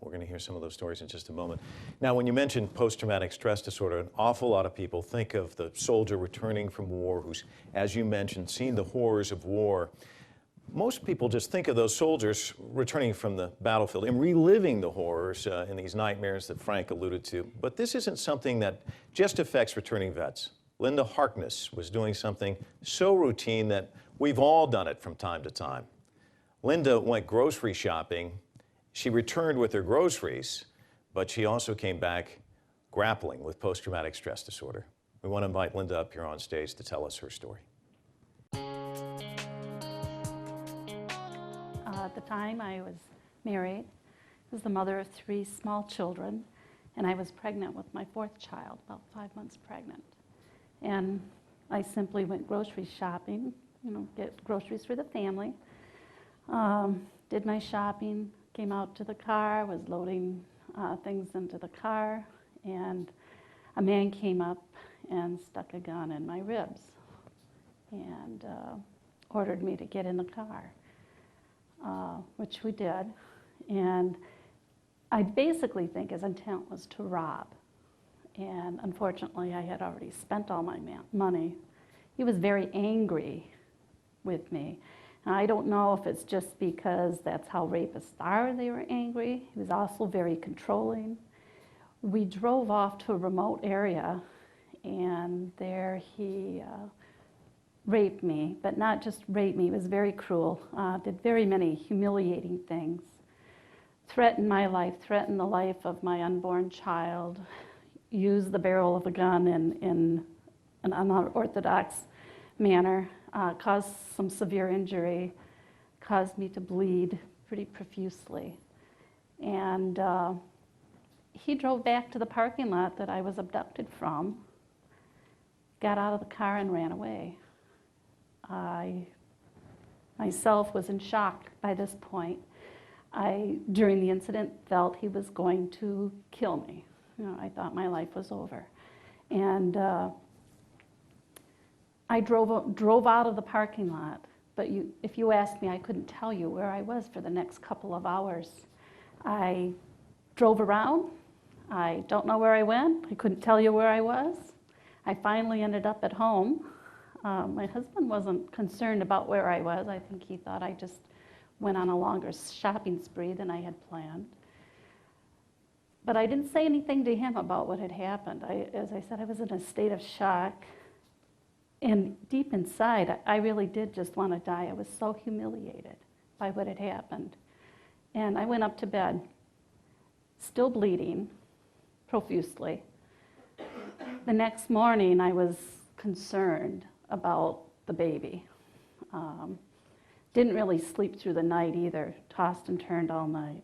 We're going to hear some of those stories in just a moment. Now, when you mentioned post-traumatic stress disorder, an awful lot of people think of the soldier returning from war who's, as you mentioned, seen the horrors of war. Most people just think of those soldiers returning from the battlefield and reliving the horrors in these nightmares that Frank alluded to. But this isn't something that just affects returning vets. Linda Harkness was doing something so routine that we've all done it from time to time. Linda went grocery shopping. She returned with her groceries, but she also came back grappling with post-traumatic stress disorder. We want to invite Linda up here on stage to tell us her story. At the time, I was married. I was the mother of 3 small children, and I was pregnant with my 4th child, about 5 months pregnant. And I simply went grocery shopping, get groceries for the family. Did my shopping, came out to the car, was loading things into the car, and a man came up and stuck a gun in my ribs and ordered me to get in the car. Which we did, and I basically think his intent was to rob, and unfortunately I had already spent all my money. He was very angry with me, and I don't know if it's just because that's how rapists are, they were angry. He was also very controlling. We drove off to a remote area, and there he raped me, but not just raped me, he was very cruel, did very many humiliating things, threatened my life, threatened the life of my unborn child, used the barrel of a gun in an unorthodox manner, caused some severe injury, caused me to bleed pretty profusely. And he drove back to the parking lot that I was abducted from, got out of the car and ran away. I myself was in shock by this point. I, during the incident, felt he was going to kill me. I thought my life was over. And I drove out of the parking lot, but if you asked me, I couldn't tell you where I was for the next couple of hours. I drove around. I don't know where I went. I couldn't tell you where I was. I finally ended up at home. My husband wasn't concerned about where I was. I think he thought I just went on a longer shopping spree than I had planned. But I didn't say anything to him about what had happened. As I said, I was in a state of shock. And deep inside, I really did just want to die. I was so humiliated by what had happened. And I went up to bed, still bleeding profusely. The next morning, I was concerned about the baby. Didn't really sleep through the night either, tossed and turned all night.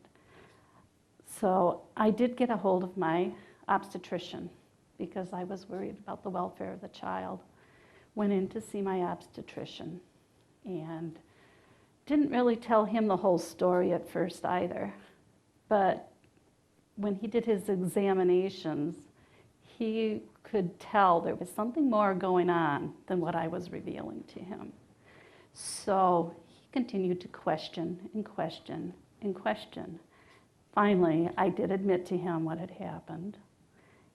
So I did get a hold of my obstetrician because I was worried about the welfare of the child. Went in to see my obstetrician and didn't really tell him the whole story at first either. But when he did his examinations, he could tell there was something more going on than what I was revealing to him. So he continued to question and question and question. Finally, I did admit to him what had happened,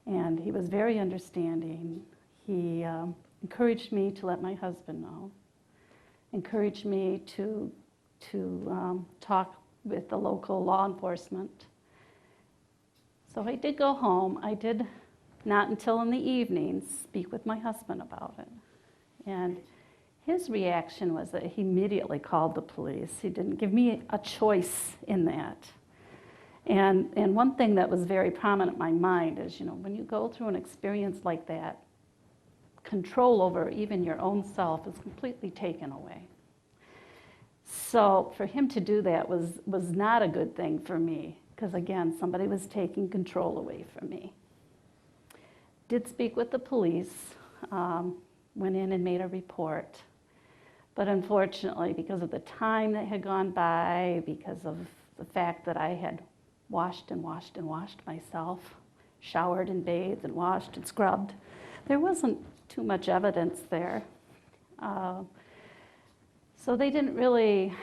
and he was very understanding. He encouraged me to let my husband know, encouraged me to talk with the local law enforcement. So I did go home. I did not until in the evenings speak with my husband about it. And his reaction was that he immediately called the police. He didn't give me a choice in that. And one thing that was very prominent in my mind is, when you go through an experience like that, control over even your own self is completely taken away. So for him to do that was not a good thing for me, because again, somebody was taking control away from me. Did speak with the police, went in and made a report. But unfortunately, because of the time that had gone by, because of the fact that I had washed and washed and washed myself, showered and bathed and washed and scrubbed, there wasn't too much evidence there. So they didn't really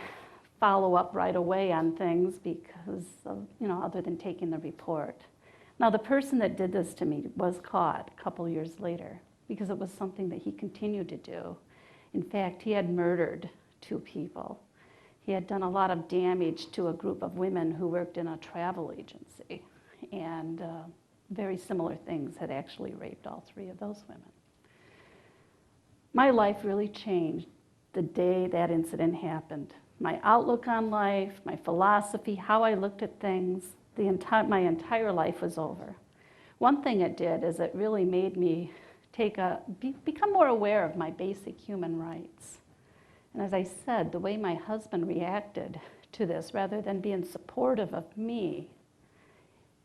follow up right away on things because of, other than taking the report. Now, the person that did this to me was caught a couple years later because it was something that he continued to do. In fact, he had murdered 2 people. He had done a lot of damage to a group of women who worked in a travel agency, and very similar things, had actually raped all 3 of those women. My life really changed the day that incident happened. My outlook on life, my philosophy, how I looked at things, my entire life was over. One thing it did is it really made me become more aware of my basic human rights. And as I said, the way my husband reacted to this, rather than being supportive of me,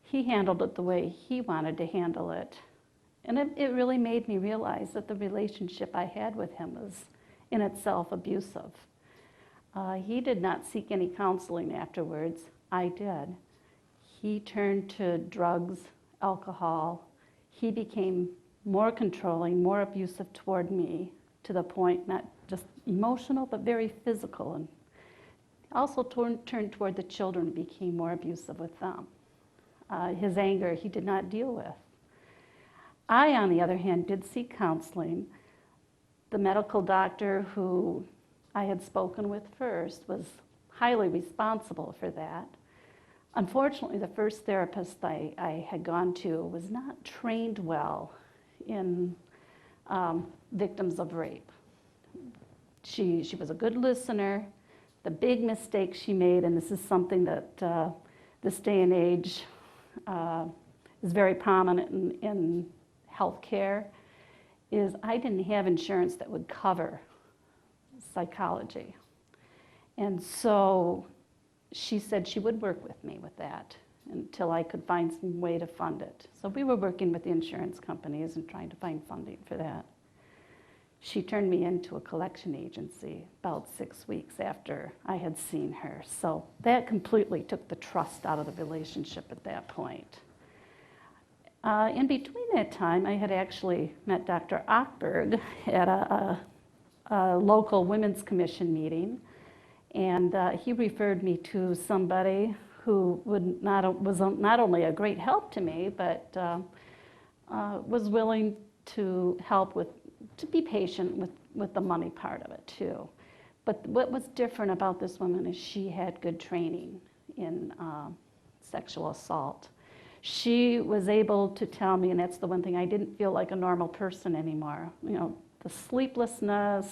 he handled it the way he wanted to handle it. And it really made me realize that the relationship I had with him was in itself abusive. He did not seek any counseling afterwards. I did. He turned to drugs, alcohol. He became more controlling, more abusive toward me, to the point not just emotional, but very physical. And also turned toward the children and became more abusive with them. His anger he did not deal with. I, on the other hand, did seek counseling. The medical doctor who I had spoken with first was highly responsible for that. Unfortunately, the first therapist I had gone to was not trained well in victims of rape. She was a good listener. The big mistake she made, and this is something that this day and age is very prominent in healthcare, is I didn't have insurance that would cover psychology. And so she said she would work with me with that until I could find some way to fund it. So we were working with the insurance companies and trying to find funding for that. She turned me into a collection agency about 6 weeks after I had seen her. So that completely took the trust out of the relationship at that point. In between that time, I had actually met Dr. Ockberg at a local Women's Commission meeting, and he referred me to somebody who was not only a great help to me, but was willing to help to be patient with the money part of it too. But what was different about this woman is she had good training in sexual assault. She was able to tell me, and that's the one thing, I didn't feel like a normal person anymore. The sleeplessness,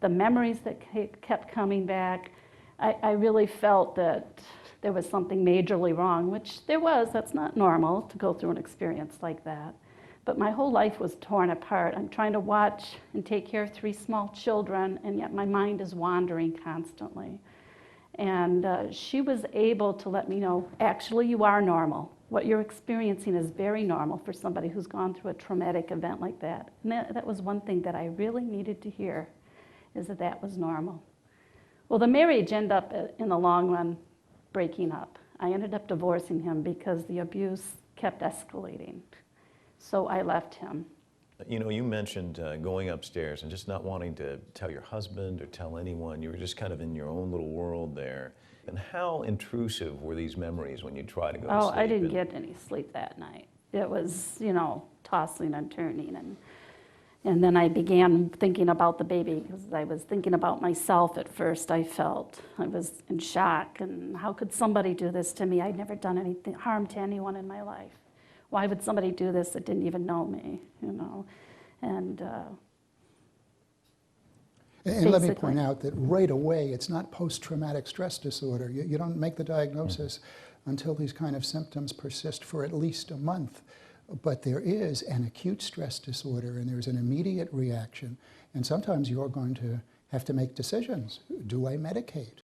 the memories that kept coming back. I really felt that there was something majorly wrong, which there was. That's not normal to go through an experience like that. But my whole life was torn apart. I'm trying to watch and take care of 3 small children, and yet my mind is wandering constantly. And she was able to let me know, actually, you are normal. What you're experiencing is very normal for somebody who's gone through a traumatic event like that. And that was one thing that I really needed to hear, is that was normal. Well, the marriage ended up, in the long run, breaking up. I ended up divorcing him because the abuse kept escalating. So I left him. You mentioned going upstairs and just not wanting to tell your husband or tell anyone. You were just kind of in your own little world there. And how intrusive were these memories when you try to go to sleep? Oh, I didn't get any sleep that night. It was, tossing and turning. And then I began thinking about the baby, because I was thinking about myself at first. I felt I was in shock, and how could somebody do this to me? I'd never done anything harm to anyone in my life. Why would somebody do this that didn't even know me, And let me point out that right away, it's not post-traumatic stress disorder. You don't make the diagnosis until these kind of symptoms persist for at least a month. But there is an acute stress disorder, and there's an immediate reaction. And sometimes you're going to have to make decisions. Do I medicate?